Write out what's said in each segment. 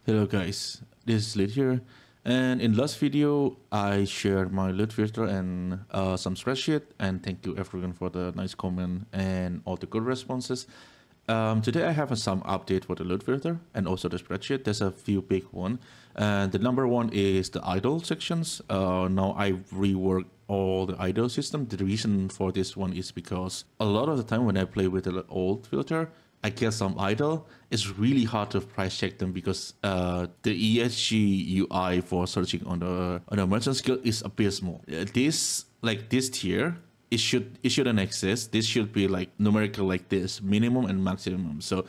Hello guys, this is Lit here, and in last video I shared my Lootfilter and some spreadsheet, and thank you everyone for the nice comment and all the good responses. Today I have some update for the Lootfilter and also the spreadsheet. There's a few big one, and the number one is the idle sections. Now I rework all the idle system. The reason for this one is because a lot of the time when I play with the old filter, I get some idle. It's really hard to price check them because the ESG UI for searching on the merchant skill is abysmal. This tier, it shouldn't exist. This should be like numerical like this, minimum and maximum. So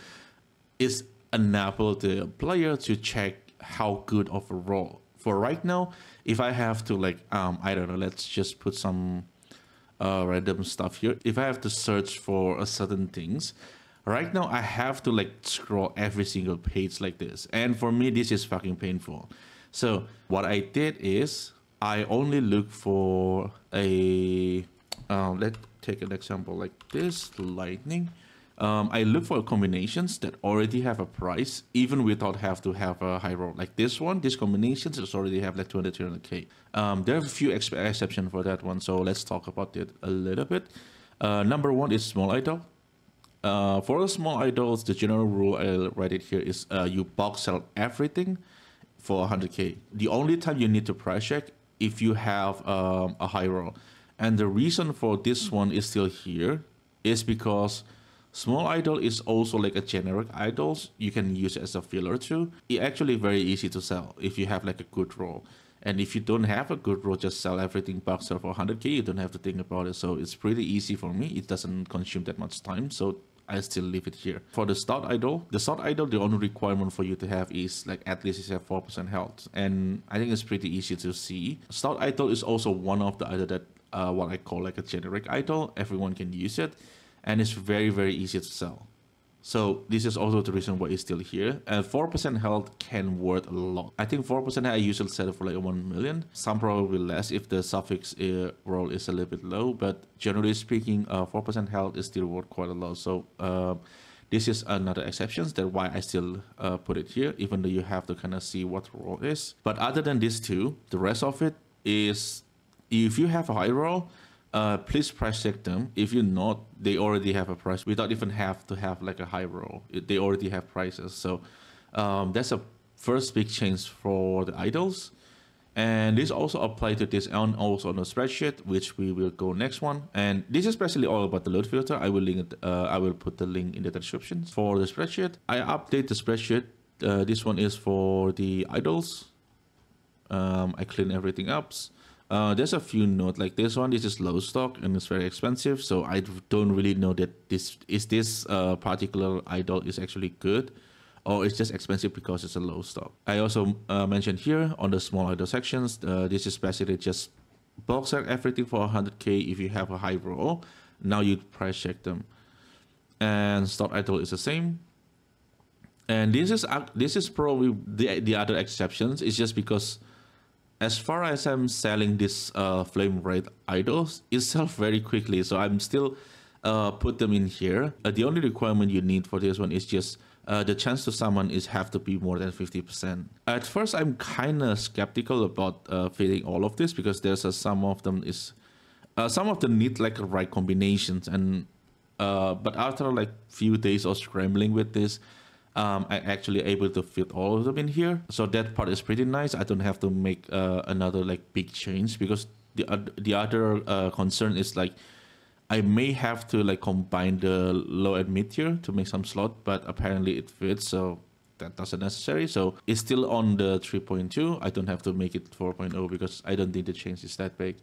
it's enable the player to check how good of a role. For right now, if I have to I don't know, let's just put some random stuff here. If I have to search for a certain things, right now I have to scroll every single page like this, and for me this is fucking painful. So what I did is I only look for a let's take an example like this lightning. I look for combinations that already have a price even without have to have a high roll. Like this one, these combinations just already have like 200k. There are a few exceptions for that one, so let's talk about it a little bit. Number one is small idol. For the small idols, the general rule, I'll write it here, is you bulk sell everything for 100k. The only time you need to price check if you have a high roll. And the reason for this one is still here is because small idol is also like a generic idols. You can use it as a filler too. It's actually very easy to sell if you have like a good roll. And if you don't have a good roll, just sell everything, bulk sell for 100k. You don't have to think about it. So it's pretty easy for me. It doesn't consume that much time. So I still leave it here. For the start idol, the only requirement for you to have is like at least you have 4% health. And I think it's pretty easy to see. Start idol is also one of the idol that what I call like a generic idol. Everyone can use it. And it's very, very easy to sell. So this is also the reason why it's still here. And 4% health can worth a lot. I think 4% I usually set it for like 1 million. Some probably less if the suffix roll is a little bit low. But generally speaking, 4% health is still worth quite a lot. So this is another exception. That's why I still put it here, even though you have to kind of see what roll is. But other than these two, the rest of it is if you have a high roll, please price check them. If you're not, they already have a price without even have to have like a high roll. They already have prices. So that's a first big change for the idols. And this also applies to this and also on the spreadsheet, which we will go next one. And this is especially all about the load filter. I will link it. I will put the link in the description. For the spreadsheet, I update the spreadsheet. This one is for the idols. I clean everything up. There's a few notes like this one. This is low stock and it's very expensive, so I don't really know that this particular idol is actually good or it's just expensive because it's a low stock. I also mentioned here on the small idol sections, this is basically just bulk sell everything for 100k if you have a high roll. Now you price check them. And start idol is the same. And this is probably the other exceptions. It's just because as far as I'm selling this flame rate idols, it sells very quickly. So I'm still put them in here. The only requirement you need for this one is just the chance to summon is have to be more than 50%. At first, I'm kind of skeptical about fitting all of this because there's some of them need like right combinations, and but after like few days of scrambling with this, I actually able to fit all of them in here. So that part is pretty nice. I don't have to make another like big change because the other concern is like I may have to like combine the low and mid tier to make some slot, but apparently it fits, so that doesn't necessary. So it's still on the 3.2. I don't have to make it 4.0 because I don't think the change is that big.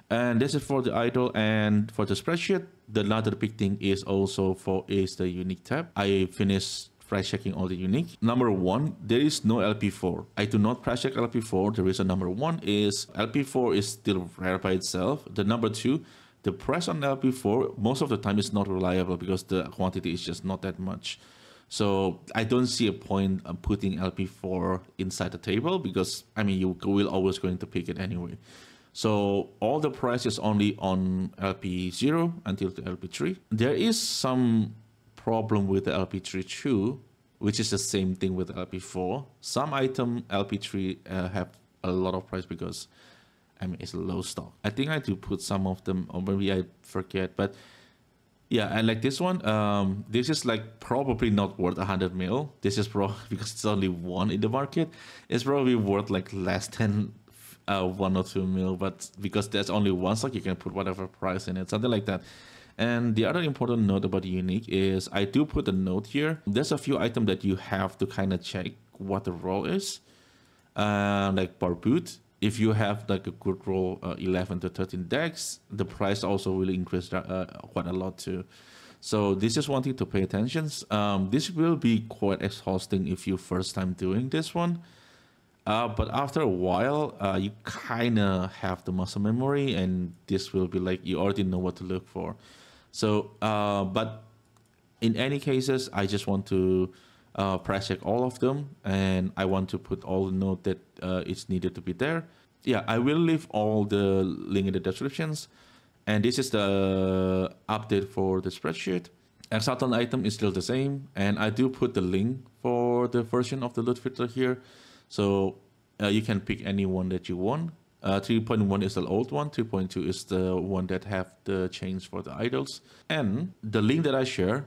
And this is for the idol. And for the spreadsheet, the another big thing is also is the unique tab. I finished price checking all the unique. Number one, there is no LP4. I do not price check LP4. The reason number one is LP4 is still rare by itself. The number two, the price on LP4 most of the time is not reliable because the quantity is just not that much. So I don't see a point of putting LP4 inside the table because I mean you will always going to pick it anyway. So all the price is only on LP0 until the LP3. There is some problem with the LP3 too. which is the same thing with LP4. Some item LP3 have a lot of price because I mean it's low stock. I think I do put some of them, or maybe I forget, but yeah, and like this one, this is like probably not worth 100 mil. This is probably because it's only one in the market. It's probably worth like less than 1 or 2 mil, but because there's only one stock, you can put whatever price in it, something like that. And the other important note about the unique is I do put a note here. There's a few items that you have to kind of check what the roll is, like Barboot. If you have like a good roll, 11 to 13 decks, the price also will increase quite a lot too. So this is one thing to pay attention. This will be quite exhausting if you first time doing this one. But after a while, you kind of have the muscle memory, and this will be like you already know what to look for. So, but in any cases, I just want to price check all of them, and I want to put all the note that it's needed to be there. Yeah, I will leave all the link in the descriptions, and this is the update for the spreadsheet. Exalted item is still the same, and I do put the link for the version of the Lootfilter here, so you can pick any one that you want. 3.1 is the old one, 3.2 is the one that have the change for the idols. And the link that I share,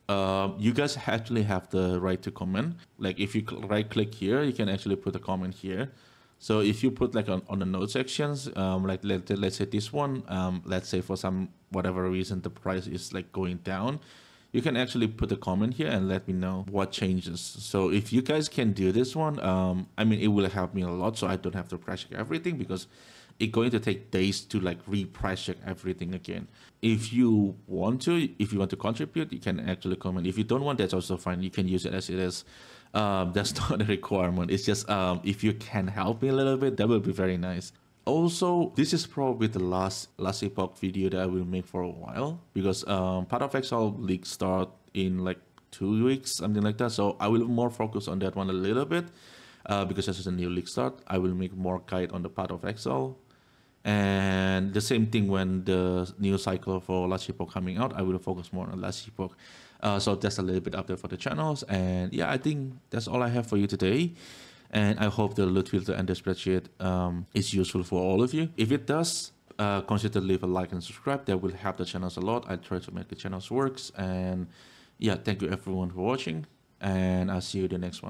you guys actually have the right to comment. Like if you right click here, you can actually put a comment here. So if you put like on the note sections, like let's say this one, let's say for some whatever reason the price is like going down, you can actually put a comment here and let me know what changes. So if you guys can do this one, I mean, it will help me a lot, so I don't have to price check everything, because it's going to take days to like re-price check everything again. If you want to contribute, you can actually comment. If you don't want, that's also fine. You can use it as it is. That's not a requirement. It's just if you can help me a little bit, that will be very nice. Also, this is probably the last Epoch video that I will make for a while, because Path of Exile league start in like 2 weeks, something like that. So I will more focus on that one a little bit, because this is a new league start. I will make more guide on the Path of Exile, and the same thing when the new cycle for Lash Epoch coming out, I will focus more on Lash Epoch. So that's a little bit update for the channels, and yeah, I think that's all I have for you today. And I hope the Lootfilter and the spreadsheet is useful for all of you. If it does, consider leave a like and subscribe. That will help the channels a lot. I try to make the channels works. And yeah, thank you everyone for watching, and I'll see you in the next one.